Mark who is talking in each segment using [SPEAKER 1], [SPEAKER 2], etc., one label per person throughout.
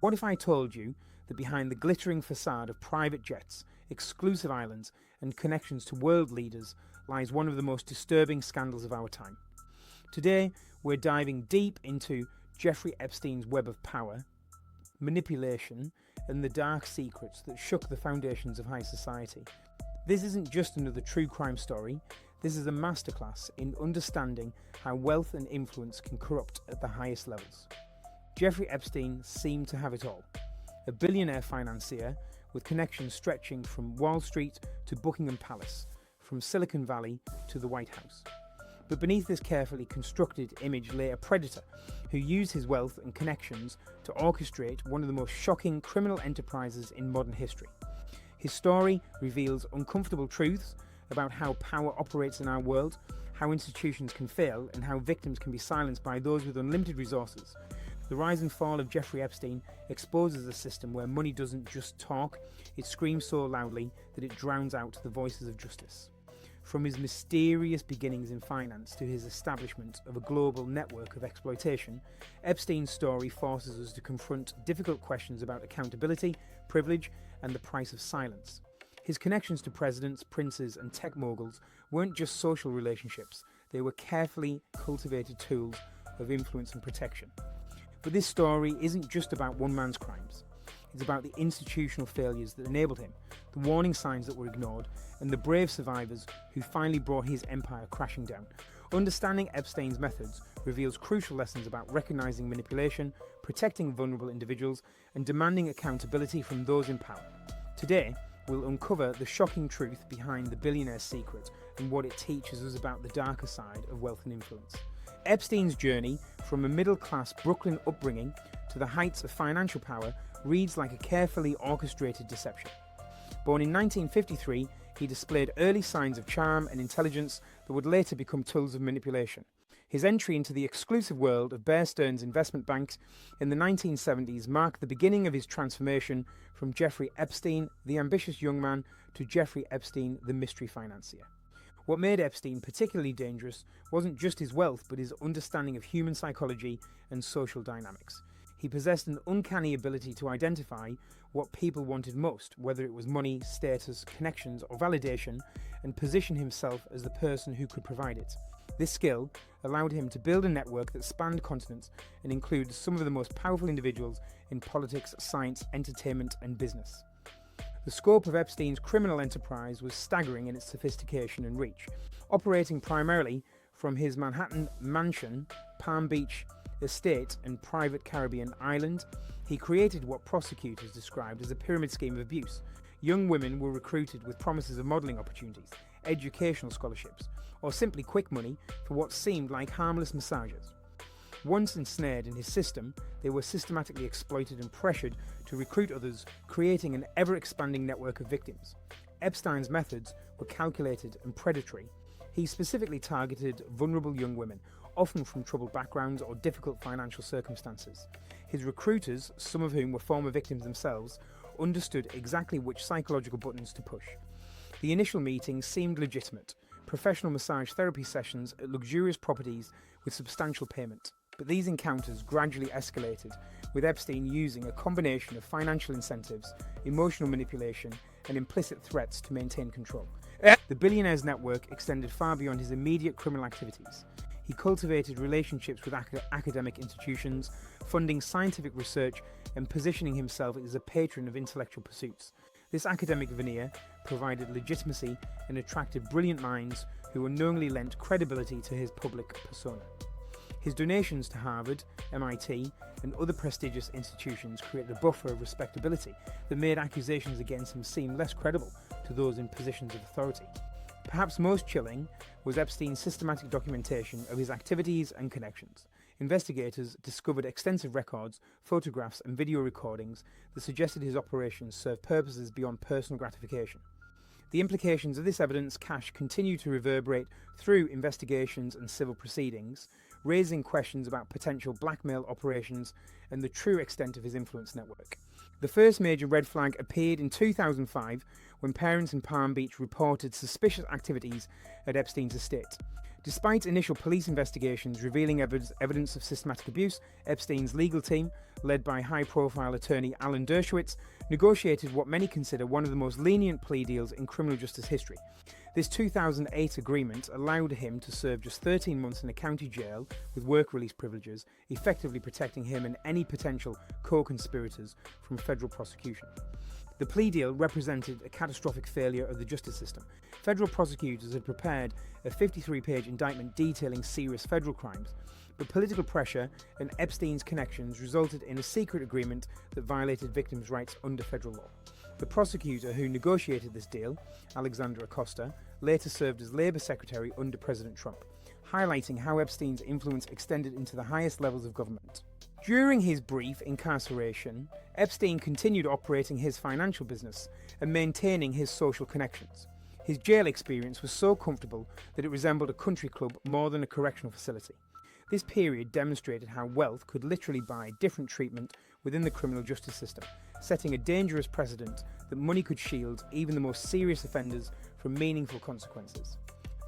[SPEAKER 1] What if I told you that behind the glittering facade of private jets, exclusive islands, and connections to world leaders lies one of the most disturbing scandals of our time? Today, we're diving deep into Jeffrey Epstein's web of power, manipulation, and the dark secrets that shook the foundations of high society. This isn't just another true crime story. This is a masterclass in understanding how wealth and influence can corrupt at the highest levels. Jeffrey Epstein seemed to have it all. A billionaire financier with connections stretching from Wall Street to Buckingham Palace, from Silicon Valley to the White House. But beneath this carefully constructed image lay a predator who used his wealth and connections to orchestrate one of the most shocking criminal enterprises in modern history. His story reveals uncomfortable truths about how power operates in our world, how institutions can fail, and how victims can be silenced by those with unlimited resources. The rise and fall of Jeffrey Epstein exposes a system where money doesn't just talk, it screams so loudly that it drowns out the voices of justice. From his mysterious beginnings in finance to his establishment of a global network of exploitation, Epstein's story forces us to confront difficult questions about accountability, privilege, and the price of silence. His connections to presidents, princes, and tech moguls weren't just social relationships, they were carefully cultivated tools of influence and protection. But this story isn't just about one man's crimes. It's about the institutional failures that enabled him, the warning signs that were ignored, and the brave survivors who finally brought his empire crashing down. Understanding Epstein's methods reveals crucial lessons about recognizing manipulation, protecting vulnerable individuals, and demanding accountability from those in power. Today, we'll uncover the shocking truth behind the billionaire's secret and what it teaches us about the darker side of wealth and influence. Epstein's journey from a middle-class Brooklyn upbringing to the heights of financial power reads like a carefully orchestrated deception. Born in 1953, he displayed early signs of charm and intelligence that would later become tools of manipulation. His entry into the exclusive world of Bear Stearns investment banks in the 1970s marked the beginning of his transformation from Jeffrey Epstein, the ambitious young man, to Jeffrey Epstein, the mystery financier. What made Epstein particularly dangerous wasn't just his wealth, but his understanding of human psychology and social dynamics. He possessed an uncanny ability to identify what people wanted most, whether it was money, status, connections, or validation, and position himself as the person who could provide it. This skill allowed him to build a network that spanned continents and included some of the most powerful individuals in politics, science, entertainment, and business. The scope of Epstein's criminal enterprise was staggering in its sophistication and reach. Operating primarily from his Manhattan mansion, Palm Beach estate, and private Caribbean island, he created what prosecutors described as a pyramid scheme of abuse. Young women were recruited with promises of modelling opportunities, educational scholarships, or simply quick money for what seemed like harmless massages. Once ensnared in his system, they were systematically exploited and pressured to recruit others, creating an ever-expanding network of victims. Epstein's methods were calculated and predatory. He specifically targeted vulnerable young women, often from troubled backgrounds or difficult financial circumstances. His recruiters, some of whom were former victims themselves, understood exactly which psychological buttons to push. The initial meetings seemed legitimate, professional massage therapy sessions at luxurious properties with substantial payment. But these encounters gradually escalated, with Epstein using a combination of financial incentives, emotional manipulation, and implicit threats to maintain control. The billionaire's network extended far beyond his immediate criminal activities. He cultivated relationships with academic institutions, funding scientific research, and positioning himself as a patron of intellectual pursuits. This academic veneer provided legitimacy and attracted brilliant minds who unknowingly lent credibility to his public persona. His donations to Harvard, MIT, and other prestigious institutions created a buffer of respectability that made accusations against him seem less credible to those in positions of authority. Perhaps most chilling was Epstein's systematic documentation of his activities and connections. Investigators discovered extensive records, photographs, and video recordings that suggested his operations served purposes beyond personal gratification. The implications of this evidence cache continue to reverberate through investigations and civil proceedings, raising questions about potential blackmail operations and the true extent of his influence network. The first major red flag appeared in 2005 when parents in Palm Beach reported suspicious activities at Epstein's estate. Despite initial police investigations revealing evidence of systematic abuse, Epstein's legal team, led by high-profile attorney Alan Dershowitz, negotiated what many consider one of the most lenient plea deals in criminal justice history. This 2008 agreement allowed him to serve just 13 months in a county jail with work release privileges, effectively protecting him and any potential co-conspirators from federal prosecution. The plea deal represented a catastrophic failure of the justice system. Federal prosecutors had prepared a 53-page indictment detailing serious federal crimes, but political pressure and Epstein's connections resulted in a secret agreement that violated victims' rights under federal law. The prosecutor who negotiated this deal, Alexander Acosta, later served as Labour Secretary under President Trump, highlighting how Epstein's influence extended into the highest levels of government. During his brief incarceration, Epstein continued operating his financial business and maintaining his social connections. His jail experience was so comfortable that it resembled a country club more than a correctional facility. This period demonstrated how wealth could literally buy different treatment within the criminal justice system, setting a dangerous precedent that money could shield even the most serious offenders from meaningful consequences.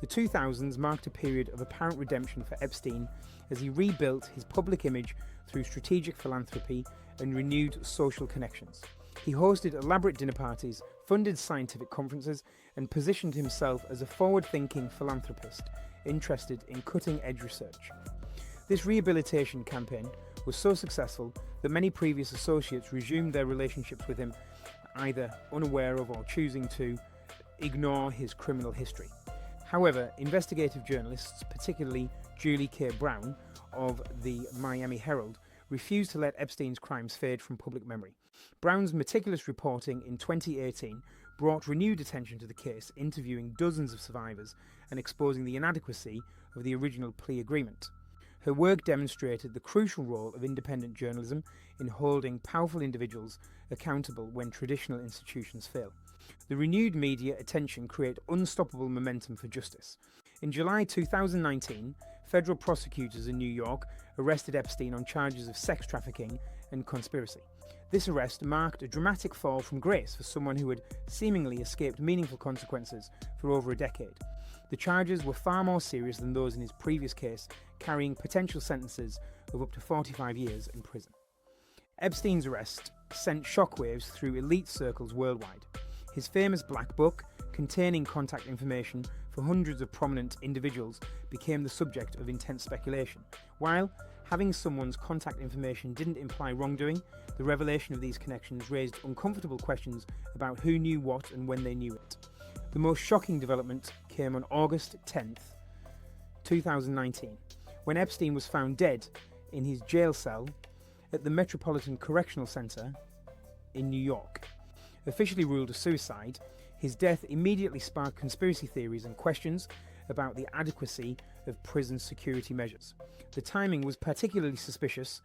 [SPEAKER 1] The 2000s marked a period of apparent redemption for Epstein as he rebuilt his public image through strategic philanthropy and renewed social connections. He hosted elaborate dinner parties, funded scientific conferences, and positioned himself as a forward-thinking philanthropist interested in cutting-edge research. This rehabilitation campaign was so successful that many previous associates resumed their relationships with him, either unaware of or choosing to ignore his criminal history. However, investigative journalists, particularly Julie K. Brown of the Miami Herald, refused to let Epstein's crimes fade from public memory. Brown's meticulous reporting in 2018 brought renewed attention to the case, interviewing dozens of survivors and exposing the inadequacy of the original plea agreement. Her work demonstrated the crucial role of independent journalism in holding powerful individuals accountable when traditional institutions fail. The renewed media attention created unstoppable momentum for justice. In July 2019, federal prosecutors in New York arrested Epstein on charges of sex trafficking and conspiracy. This arrest marked a dramatic fall from grace for someone who had seemingly escaped meaningful consequences for over a decade. The charges were far more serious than those in his previous case, carrying potential sentences of up to 45 years in prison. Epstein's arrest sent shockwaves through elite circles worldwide. His famous Black Book, containing contact information for hundreds of prominent individuals, became the subject of intense speculation. While having someone's contact information didn't imply wrongdoing, the revelation of these connections raised uncomfortable questions about who knew what and when they knew it. The most shocking development came on August 10th, 2019, when Epstein was found dead in his jail cell at the Metropolitan Correctional Center in New York. Officially ruled a suicide, his death immediately sparked conspiracy theories and questions about the adequacy of prison security measures. The timing was particularly suspicious,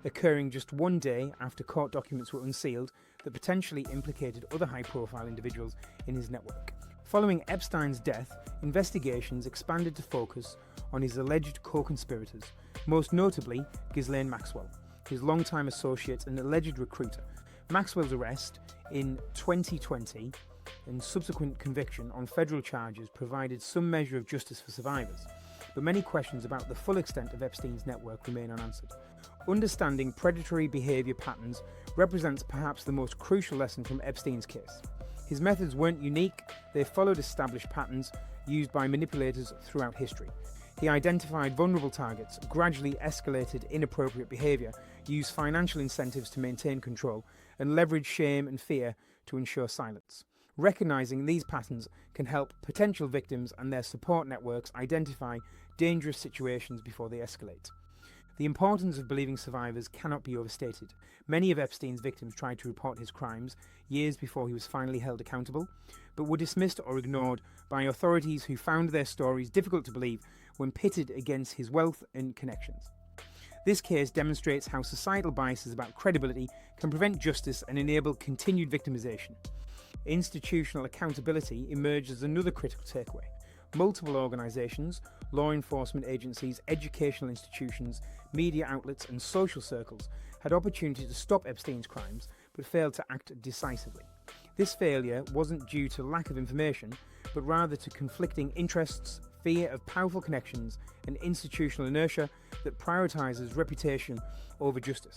[SPEAKER 1] occurring just one day after court documents were unsealed that potentially implicated other high-profile individuals in his network. Following Epstein's death, investigations expanded to focus on his alleged co-conspirators, most notably Ghislaine Maxwell, his longtime associate and alleged recruiter. Maxwell's arrest in 2020 and subsequent conviction on federal charges provided some measure of justice for survivors, but many questions about the full extent of Epstein's network remain unanswered. Understanding predatory behaviour patterns represents perhaps the most crucial lesson from Epstein's case. His methods weren't unique, they followed established patterns used by manipulators throughout history. He identified vulnerable targets, gradually escalated inappropriate behaviour, used financial incentives to maintain control, and leveraged shame and fear to ensure silence. Recognizing these patterns can help potential victims and their support networks identify dangerous situations before they escalate. The importance of believing survivors cannot be overstated. Many of Epstein's victims tried to report his crimes years before he was finally held accountable, but were dismissed or ignored by authorities who found their stories difficult to believe when pitted against his wealth and connections. This case demonstrates how societal biases about credibility can prevent justice and enable continued victimization. Institutional accountability emerged as another critical takeaway. Multiple organisations, law enforcement agencies, educational institutions, media outlets and social circles had opportunity to stop Epstein's crimes but failed to act decisively. This failure wasn't due to lack of information, but rather to conflicting interests, fear of powerful connections and institutional inertia that prioritises reputation over justice.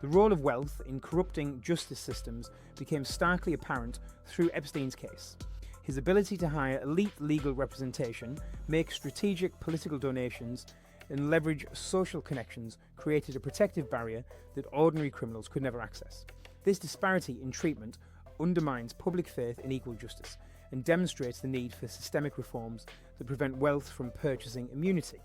[SPEAKER 1] The role of wealth in corrupting justice systems became starkly apparent through Epstein's case. His ability to hire elite legal representation, make strategic political donations, and leverage social connections created a protective barrier that ordinary criminals could never access. This disparity in treatment undermines public faith in equal justice and demonstrates the need for systemic reforms that prevent wealth from purchasing immunity.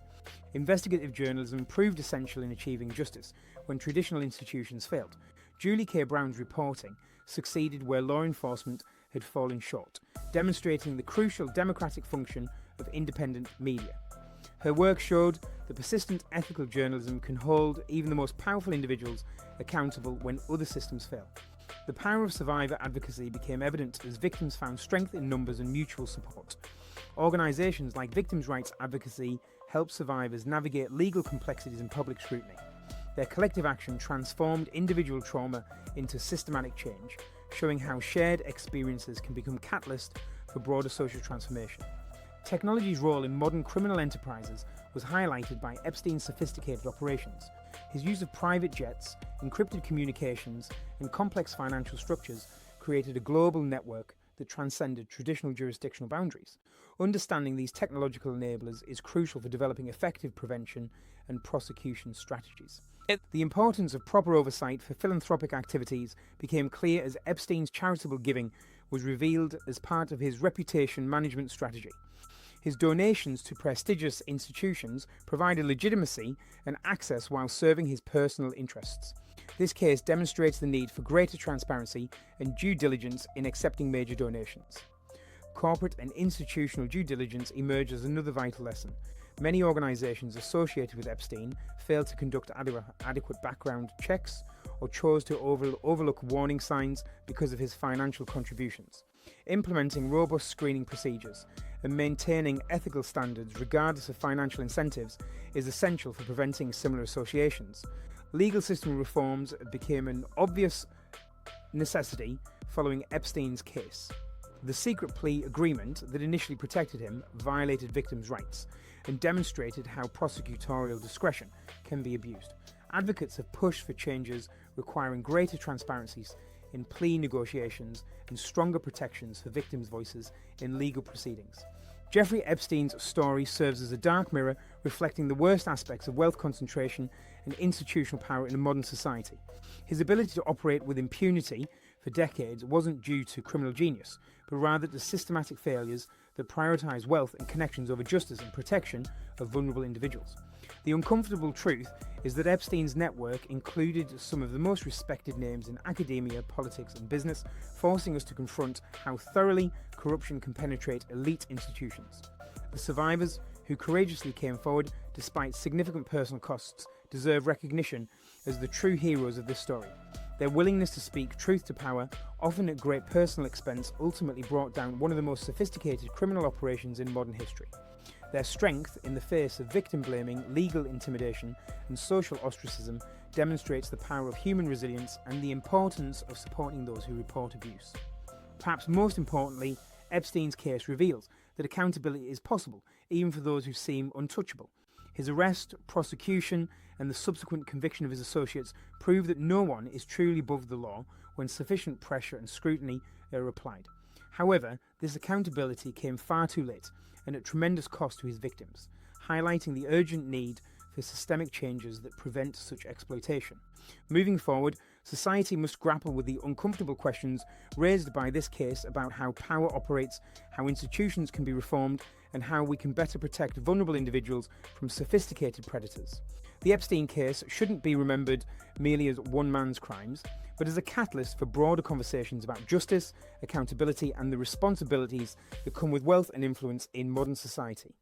[SPEAKER 1] Investigative journalism proved essential in achieving justice when traditional institutions failed. Julie K. Brown's reporting succeeded where law enforcement had fallen short, demonstrating the crucial democratic function of independent media. Her work showed that persistent ethical journalism can hold even the most powerful individuals accountable when other systems fail. The power of survivor advocacy became evident as victims found strength in numbers and mutual support. Organisations like Victims' Rights Advocacy help survivors navigate legal complexities and public scrutiny. Their collective action transformed individual trauma into systematic change, showing how shared experiences can become catalysts for broader social transformation. Technology's role in modern criminal enterprises was highlighted by Epstein's sophisticated operations. His use of private jets, encrypted communications, and complex financial structures created a global network that transcended traditional jurisdictional boundaries. Understanding these technological enablers is crucial for developing effective prevention and prosecution strategies. The importance of proper oversight for philanthropic activities became clear as Epstein's charitable giving was revealed as part of his reputation management strategy. His donations to prestigious institutions provided legitimacy and access while serving his personal interests. This case demonstrates the need for greater transparency and due diligence in accepting major donations. Corporate and institutional due diligence emerged as another vital lesson. Many organisations associated with Epstein failed to conduct adequate background checks or chose to overlook warning signs because of his financial contributions. Implementing robust screening procedures and maintaining ethical standards regardless of financial incentives is essential for preventing similar associations. Legal system reforms became an obvious necessity following Epstein's case. The secret plea agreement that initially protected him violated victims' rights and demonstrated how prosecutorial discretion can be abused. Advocates have pushed for changes requiring greater transparencies in plea negotiations and stronger protections for victims' voices in legal proceedings. Jeffrey Epstein's story serves as a dark mirror reflecting the worst aspects of wealth concentration and institutional power in a modern society. His ability to operate with impunity for decades wasn't due to criminal genius, but rather to systematic failures that prioritise wealth and connections over justice and protection of vulnerable individuals. The uncomfortable truth is that Epstein's network included some of the most respected names in academia, politics and business, forcing us to confront how thoroughly corruption can penetrate elite institutions. The survivors, who courageously came forward despite significant personal costs, deserve recognition as the true heroes of this story. Their willingness to speak truth to power, often at great personal expense, ultimately brought down one of the most sophisticated criminal operations in modern history. Their strength in the face of victim blaming, legal intimidation, and social ostracism demonstrates the power of human resilience and the importance of supporting those who report abuse. Perhaps most importantly, Epstein's case reveals that accountability is possible, even for those who seem untouchable. His arrest, prosecution, and the subsequent conviction of his associates prove that no one is truly above the law when sufficient pressure and scrutiny are applied. However, this accountability came far too late and at tremendous cost to his victims, highlighting the urgent need for systemic changes that prevent such exploitation. Moving forward, society must grapple with the uncomfortable questions raised by this case about how power operates, how institutions can be reformed, and how we can better protect vulnerable individuals from sophisticated predators. The Epstein case shouldn't be remembered merely as one man's crimes, but as a catalyst for broader conversations about justice, accountability, and the responsibilities that come with wealth and influence in modern society.